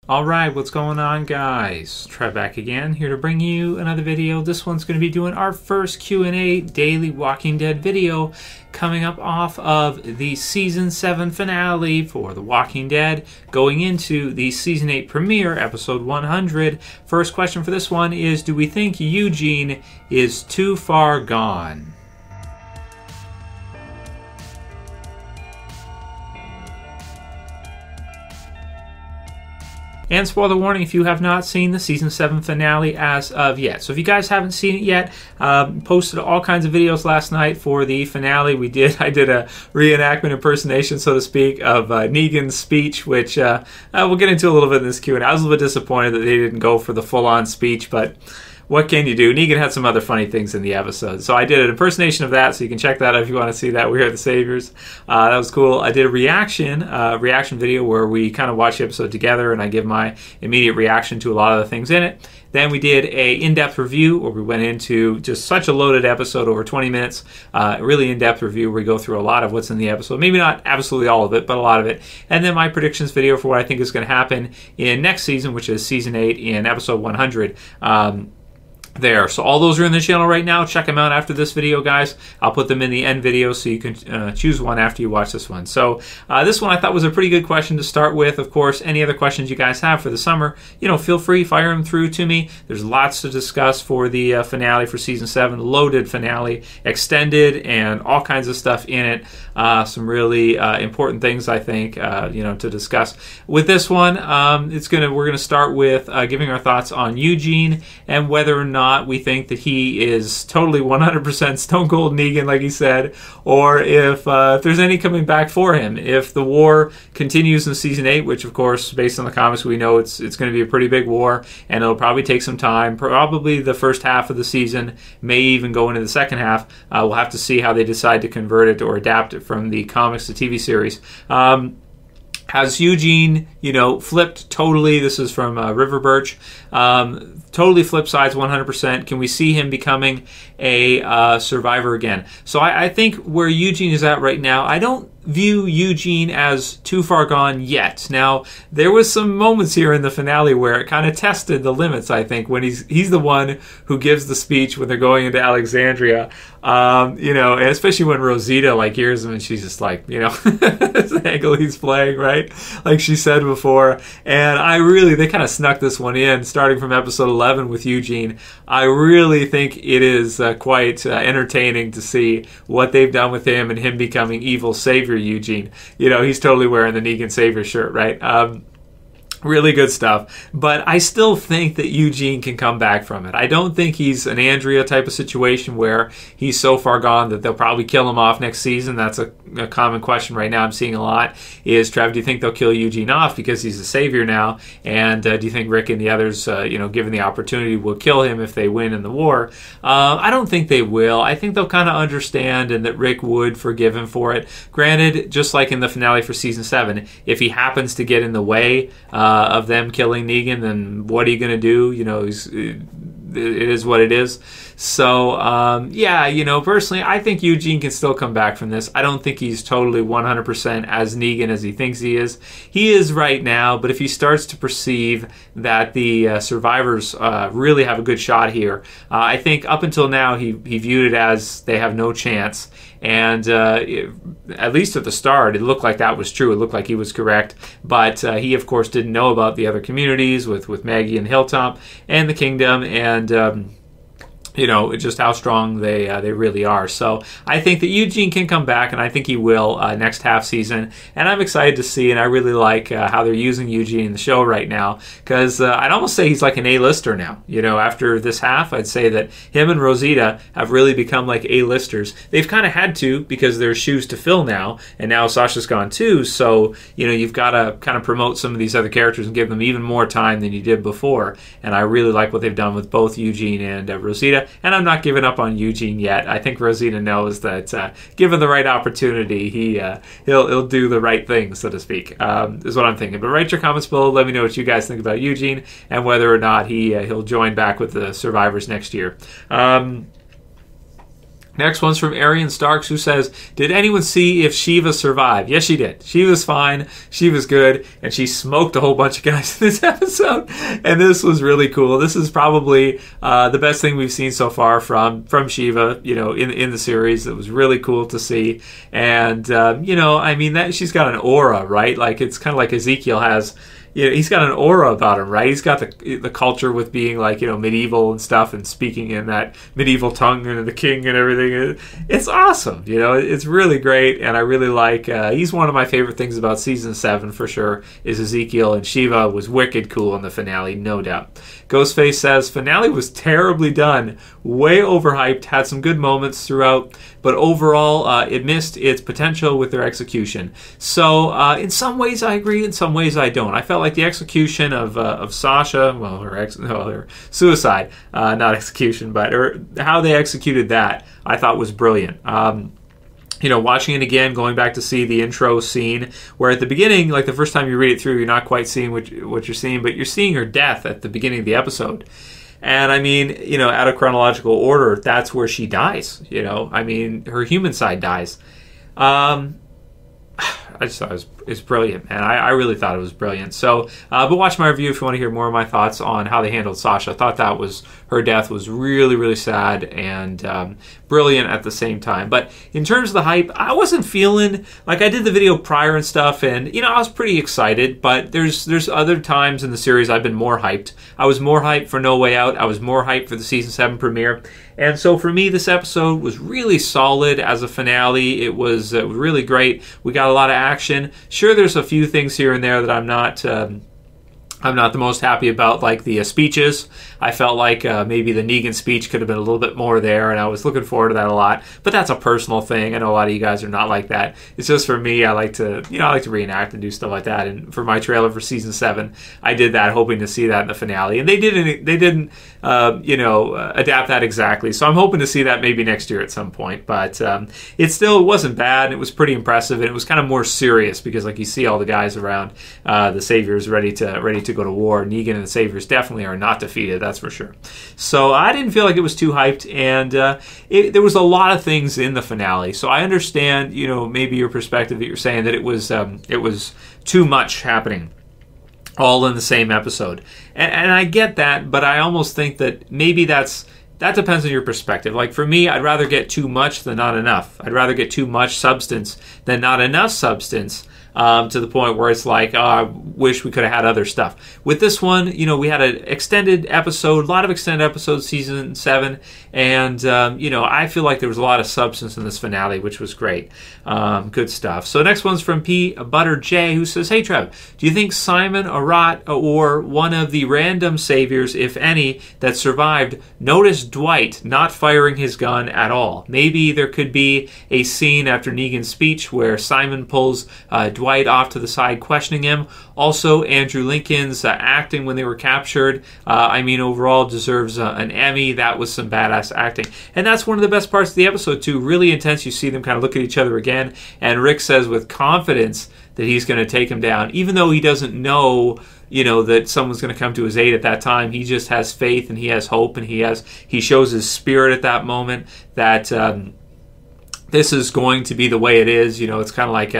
Alright, what's going on, guys? Trev back again, here to bring you another video. This one's going to be doing our first Q&A daily Walking Dead video, coming up off of the Season 7 finale for The Walking Dead, going into the Season 8 premiere, Episode 100. First question for this one is, do we think Eugene is too far gone? And spoiler warning if you have not seen the Season 7 finale as of yet. So if you guys haven't seen it yet, posted all kinds of videos last night for the finale. I did a reenactment impersonation, so to speak, of Negan's speech, which we'll get into a little bit in this Q&A. I was a little bit disappointed that they didn't go for the full-on speech, but what can you do? Negan had some other funny things in the episode. So I did an impersonation of that, so you can check that out if you want to see that. We Are the Saviors. That was cool. I did a reaction video where we kind of watched the episode together, and I give my immediate reaction to a lot of the things in it. Then we did a in-depth review where we went into just such a loaded episode, over 20 minutes, really in-depth review where we go through a lot of what's in the episode. Maybe not absolutely all of it, but a lot of it. And then my predictions video for what I think is going to happen in next season, which is Season 8 in Episode 100. There. So all those are in the channel right now. Check them out after this video, guys. I'll put them in the end video so you can choose one after you watch this one. So this one I thought was a pretty good question to start with. Of course, any other questions you guys have for the summer, feel free, fire them through to me. There's lots to discuss for the finale for Season 7, loaded finale, extended, and all kinds of stuff in it. Some really important things, I think, to discuss. With this one, we're gonna start with giving our thoughts on Eugene and whether or not we think that he is totally 100% Stone Cold Negan, like he said, or if there's any coming back for him. If the war continues in Season 8, which, of course, based on the comics, we know it's going to be a pretty big war, and it'll probably take some time. Probably the first half of the season, may even go into the second half. We'll have to see how they decide to convert it or adapt it from the comics to TV series. Has Eugene, flipped totally? This is from Birch. Totally flip sides 100%. Can we see him becoming a survivor again? So I think where Eugene is at right now, I don't view Eugene as too far gone yet. Now, there was some moments here in the finale where it kind of tested the limits, I think, when he's the one who gives the speech when they're going into Alexandria. And especially when Rosita hears him and she's just like, this angle he's playing, right? Like she said before. And they kind of snuck this one in, starting from episode 11 with Eugene. I really think it is quite entertaining to see what they've done with him and him becoming evil savior Eugene. He's totally wearing the Negan Savior shirt, right? Really good stuff. But I still think that Eugene can come back from it. I don't think he's an Andrea type of situation where he's so far gone that they'll probably kill him off next season. That's a common question right now I'm seeing a lot is, Trev, do you think they'll kill Eugene off because he's a savior now? And do you think Rick and the others, given the opportunity, will kill him if they win in the war? I don't think they will. I think they'll kind of understand and that Rick would forgive him for it. Granted, just like in the finale for Season 7, if he happens to get in the way of them killing Negan, then what are you going to do? It is what it is. So, personally, I think Eugene can still come back from this. I don't think he's totally 100% as Negan as he thinks he is. He is right now, but if he starts to perceive that the survivors really have a good shot here, I think up until now he viewed it as they have no chance. And at least at the start, it looked like that was true. It looked like he was correct. But he, of course, didn't know about the other communities with Maggie and Hilltop and the Kingdom and just how strong they really are. So I think that Eugene can come back, and I think he will next half season. And I'm excited to see, and I really like how they're using Eugene in the show right now, because I'd almost say he's like an A-lister now. After this half, I'd say that him and Rosita have really become like A-listers. They've kind of had to, because there's shoes to fill now, and now Sasha's gone too. So you've got to kind of promote some of these other characters and give them even more time than you did before. And I really like what they've done with both Eugene and Rosita. And I'm not giving up on Eugene yet. I think Rosita knows that given the right opportunity, he'll do the right thing, so to speak, is what I'm thinking. But write your comments below. Let me know what you guys think about Eugene and whether or not he'll join back with the survivors next year. Next one's from Arion Starks, who says, did anyone see if Shiva survived? Yes, she did. She was fine. She was good. And she smoked a whole bunch of guys in this episode. And this was really cool. This is probably the best thing we've seen so far from Shiva, in the series. It was really cool to see. And, that she's got an aura, right? Like, it's kind of like Ezekiel has. He's got an aura about him, right? He's got the culture with being like, medieval and stuff and speaking in that medieval tongue and the king and everything. It's awesome. It's really great. And I really like, he's one of my favorite things about season 7 for sure is Ezekiel, and Shiva was wicked cool in the finale, no doubt. Ghostface says, finale was terribly done, way overhyped, had some good moments throughout, but overall it missed its potential with their execution. So in some ways I agree, in some ways I don't. I felt like the execution of Sasha, her suicide, not execution, but how they executed that, I thought was brilliant. Watching it again, going back to see the intro scene, where at the beginning, like the first time you read it through, you're not quite seeing what you're seeing, but you're seeing her death at the beginning of the episode. And out of chronological order, that's where she dies. Her human side dies. I just thought it's brilliant, man. I really thought it was brilliant. So, but watch my review if you want to hear more of my thoughts on how they handled Sasha. I thought her death was really, really sad and brilliant at the same time. But in terms of the hype, I wasn't feeling like I did the video prior and stuff, and I was pretty excited. But there's other times in the series I've been more hyped. I was more hyped for No Way Out. I was more hyped for the season 7 premiere. And so for me, this episode was really solid as a finale. It was really great. We got a lot of action. Sure, there's a few things here and there that I'm not the most happy about, like the speeches. I felt like maybe the Negan speech could have been a little bit more there, and I was looking forward to that a lot. But that's a personal thing. I know a lot of you guys are not like that. It's just for me. I like to reenact and do stuff like that. And for my trailer for season 7, I did that, hoping to see that in the finale. And they didn't adapt that exactly. So I'm hoping to see that maybe next year at some point. But it wasn't bad. And it was pretty impressive, and it was kind of more serious because, like, you see all the guys around the Saviors ready to go to war. Negan and the Saviors definitely are not defeated, that's for sure. So I didn't feel like it was too hyped, and there was a lot of things in the finale. So I understand, maybe your perspective that you're saying that it was too much happening all in the same episode. And I get that, but I almost think that maybe that depends on your perspective. Like for me, I'd rather get too much than not enough. I'd rather get too much substance than not enough substance. To the point where it's like, oh, I wish we could have had other stuff. With this one, we had an extended episode, a lot of extended episodes, season 7, and, I feel like there was a lot of substance in this finale, which was great. Good stuff. So next one's from pButterJay, who says, hey, Trev, do you think Simon, Arat, or one of the random Saviors, if any, that survived, noticed Dwight not firing his gun at all? Maybe there could be a scene after Negan's speech where Simon pulls Dwight off to the side questioning him. Also, Andrew Lincoln's acting when they were captured, overall deserves an Emmy. That was some badass acting. And that's one of the best parts of the episode, too. Really intense. You see them kind of look at each other again. And Rick says with confidence that he's going to take him down, even though he doesn't know that someone's going to come to his aid at that time. He just has faith and he has hope, and he shows his spirit at that moment that this is going to be the way it is. It's kind of like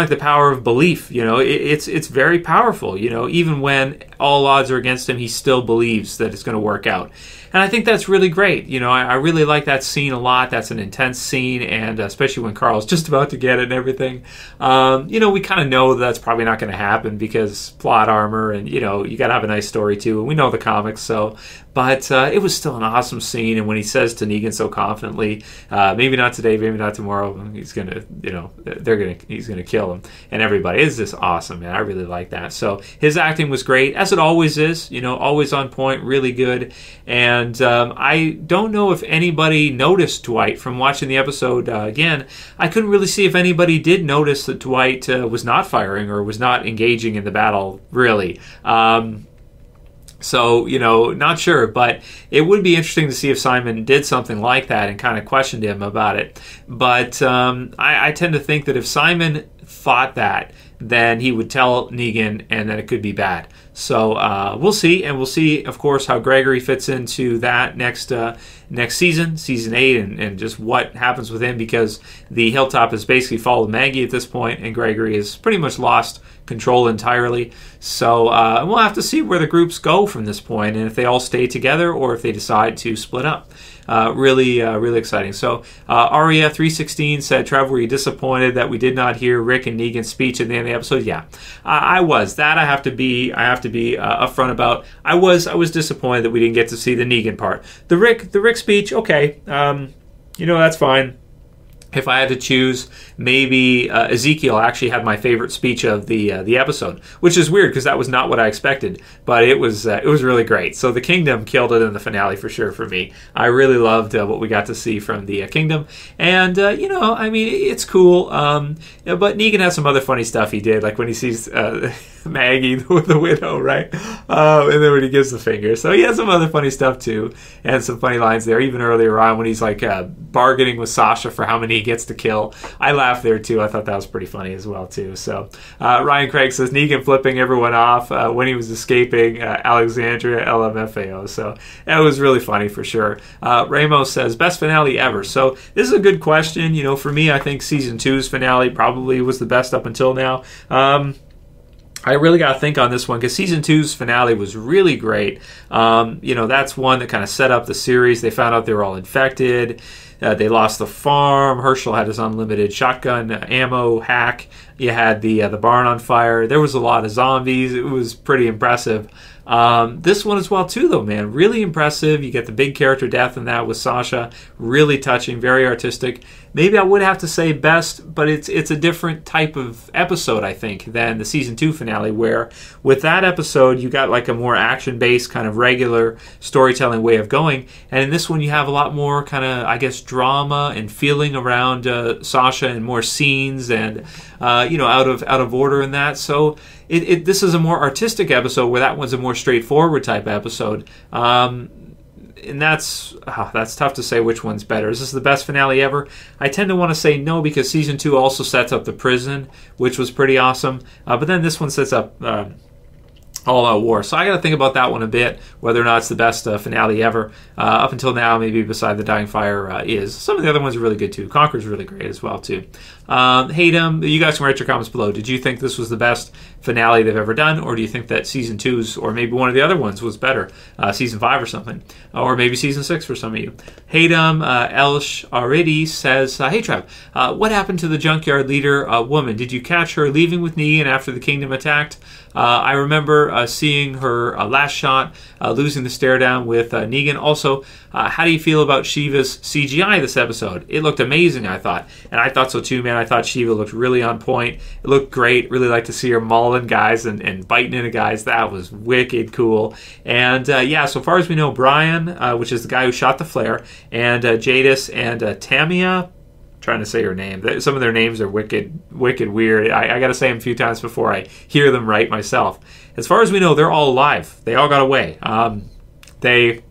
the power of belief. It's very powerful. Even when all odds are against him, he still believes that it's going to work out. And I think that's really great. I really like that scene a lot. That's an intense scene, and especially when Carl's just about to get it and everything. We kind of know that's probably not going to happen because plot armor, and you got to have a nice story too. And we know the comics, so. But it was still an awesome scene, and when he says to Negan so confidently, maybe not today, maybe not tomorrow, he's gonna kill him and everybody. It's just awesome, man. I really like that. So his acting was great, as it always is. Always on point, really good. And I don't know if anybody noticed Dwight from watching the episode again. I couldn't really see if anybody did notice that Dwight was not firing or was not engaging in the battle, really. So, not sure, but it would be interesting to see if Simon did something like that and kind of questioned him about it. But I tend to think that if Simon thought that, then he would tell Negan, and then it could be bad. So we'll see, and we'll see, of course, how Gregory fits into that next season, season 8, and just what happens with him, because the Hilltop has basically followed Maggie at this point, and Gregory has pretty much lost control entirely. So we'll have to see where the groups go from this point, and if they all stay together or if they decide to split up. Really exciting. So Aria316 said, Trev, were you disappointed that we did not hear Rick and Negan's speech at the end of the episode? Yeah, I was. That I have to be upfront about. I was disappointed that we didn't get to see the Negan part. The Rick speech, okay, that's fine. If I had to choose, maybe Ezekiel actually had my favorite speech of the episode, which is weird because that was not what I expected, but it was really great. So the Kingdom killed it in the finale for sure for me. I really loved what we got to see from the Kingdom, and it's cool. But Negan has some other funny stuff he did, like when he sees Maggie with the widow, right? And then when he gives the finger. So he has some other funny stuff too, and some funny lines there. Even earlier on when he's like bargaining with Sasha for how many he gets to kill. I laughed there too. I thought that was pretty funny as well too. So Ryan Craig says Negan flipping everyone off when he was escaping Alexandria LMFAO. So that was really funny for sure. Ramos says best finale ever. So this is a good question. For me, I think season 2's finale probably was the best up until now. I really got to think on this one because season 2's finale was really great. That's one that kind of set up the series. They found out they were all infected. They lost the farm. Herschel had his unlimited shotgun ammo hack. You had the barn on fire. There was a lot of zombies. It was pretty impressive. This one as well too, though, man. Really impressive. You get the big character death in that with Sasha. Really touching, very artistic. Maybe I would have to say best, but it's a different type of episode, I think, than the season 2 finale, where with that episode you got like a more action-based kind of regular storytelling way of going, and in this one you have a lot more kind of, I guess, drama and feeling around Sasha, and more scenes and out of order in that. So this is a more artistic episode, where that one's a more straightforward type episode. And that's tough to say which one's better. Is this the best finale ever? I tend to want to say no, because season 2 also sets up the prison, which was pretty awesome. But then this one sets up all-out war. So I got to think about that one a bit, whether or not it's the best finale ever. Up until now, maybe beside the Dying Fire is. Some of the other ones are really good too. Conqueror's really great as well too. Hayden, you guys can write your comments below. Did you think this was the best finale they've ever done, or do you think that season 2's, or maybe one of the other ones, was better? Season 5 or something, or maybe season 6 for some of you. Hayden Elsh already says, hey Trev, what happened to the junkyard leader woman? Did you catch her leaving with Negan after the Kingdom attacked? I remember seeing her last shot, losing the stare down with Negan. Also, how do you feel about Shiva's CGI this episode? It looked amazing, I thought. And I thought so too, man. I thought Shiva looked really on point. It looked great. Really like to see her mauling guys and biting into guys. That was wicked cool. And so far as we know, Brian, which is the guy who shot the flare, and Jadis and Tamia, trying to say her name. Some of their names are wicked weird. I got to say them a few times before I hear them right myself. As far as we know, they're all alive. They all got away. They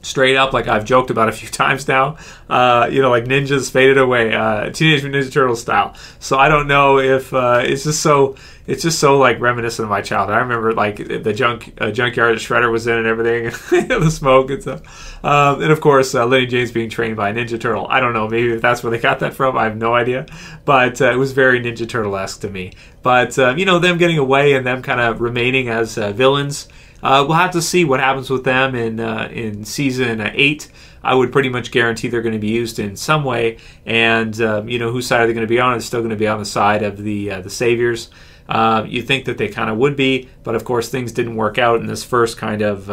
straight up, like I've joked about a few times now, like ninjas faded away, Teenage Mutant Ninja Turtles style. So I don't know if it's just so like reminiscent of my childhood. I remember like the junkyard Shredder was in and everything, the smoke and stuff. And of course, Lenny James being trained by a Ninja Turtle. I don't know, maybe if that's where they got that from. I have no idea, but it was very Ninja Turtle-esque to me. But them getting away and them kind of remaining as villains. We'll have to see what happens with them in season 8. I would pretty much guarantee they're going to be used in some way, and whose side are they going to be on? It's still going to be on the side of the saviors. You'd think that they kind of would be, but of course things didn't work out in this first kind of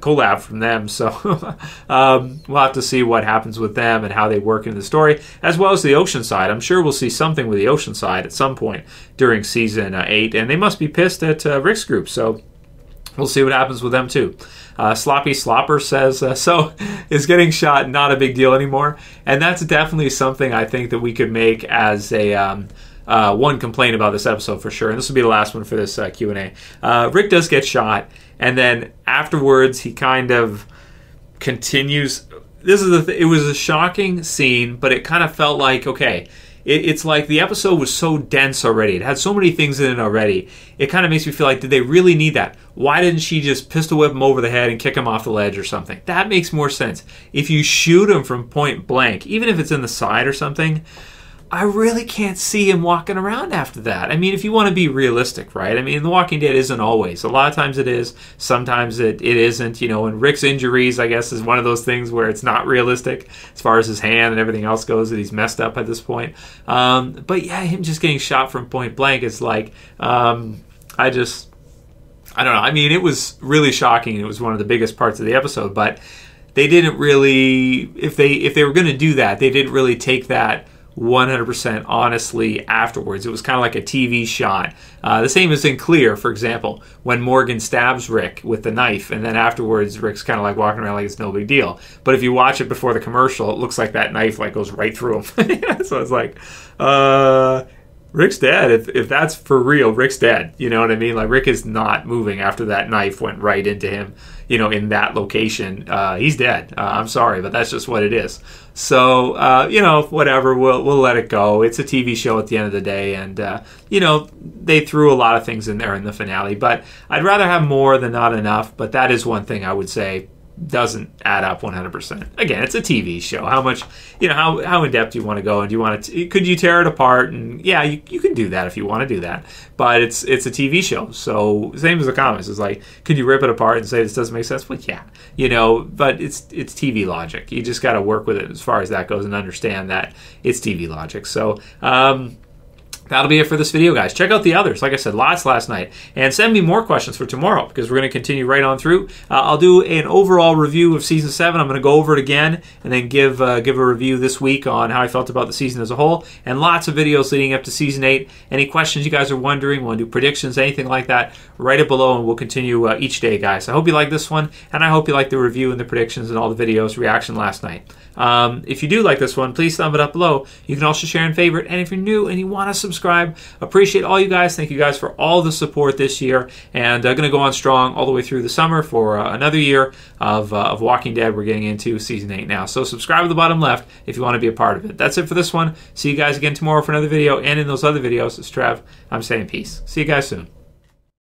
collab from them. So we'll have to see what happens with them and how they work in the story, as well as the ocean side. I'm sure we'll see something with the ocean side at some point during season 8, and they must be pissed at Rick's group. So we'll see what happens with them too. Sloppy Slopper says, so is getting shot not a big deal anymore? And that's definitely something I think that we could make as a one complaint about this episode for sure. And this will be the last one for this Q&A. Rick does get shot, and then afterwards he kind of continues. This is it was a shocking scene, but it kind of felt like, okay, it's like the episode was so dense already. It had so many things in it already. It kind of makes me feel like, did they really need that? Why didn't she just pistol whip him over the head and kick him off the ledge or something? That makes more sense. If you shoot him from point blank, even if it's in the side or something, I really can't see him walking around after that. I mean, if you want to be realistic, right? I mean, The Walking Dead isn't always. A lot of times it is. Sometimes it isn't. You know, and Rick's injuries, I guess, is one of those things where it's not realistic as far as his hand and everything else goes, that he's messed up at this point. But yeah, him just getting shot from point blank is like, I don't know. I mean, it was really shocking. It was one of the biggest parts of the episode, but they didn't really, if they were going to do that, they didn't really take that 100% honestly afterwards. It was kind of like a TV shot. The same as in Clear, for example, when Morgan stabs Rick with the knife, and then afterwards Rick's kind of like walking around like it's no big deal. But if you watch it before the commercial, it looks like that knife like goes right through him. So it's like, Rick's dead. If that's for real, Rick's dead. You know what I mean? Like, Rick is not moving after that knife went right into him, you know, in that location. He's dead. I'm sorry, but that's just what it is. So, you know, whatever. We'll let it go. It's a TV show at the end of the day. And, you know, they threw a lot of things in there in the finale. But I'd rather have more than not enough. But that is one thing I would say doesn't add up 100%. Again, it's a TV show. How much, you know, how in depth do you want to go, and do you want to? Could you tear it apart? And yeah, you can do that if you want to do that. But it's a TV show, so same as the comics. It's like, could you rip it apart and say this doesn't make sense? Well, yeah, you know, but it's TV logic. You just got to work with it as far as that goes and understand that it's TV logic. So. That'll be it for this video, guys. Check out the others. Like I said, lots last night. And send me more questions for tomorrow, because we're going to continue right on through. I'll do an overall review of Season 7. I'm going to go over it again and then give a review this week on how I felt about the season as a whole. And lots of videos leading up to Season 8. Any questions you guys are wondering, want to do predictions, anything like that, write it below and we'll continue each day, guys. I hope you like this one, and I hope you like the review and the predictions and all the videos, reaction last night. If you do like this one, please thumb it up below. You can also share and favorite. And if you're new and you want to subscribe, appreciate all you guys. Thank you guys for all the support this year. And going to go on strong all the way through the summer for another year of Walking Dead. We're getting into Season 8 now. So subscribe at the bottom left if you want to be a part of it. That's it for this one. See you guys again tomorrow for another video. And in those other videos, it's Trev. I'm saying peace. See you guys soon.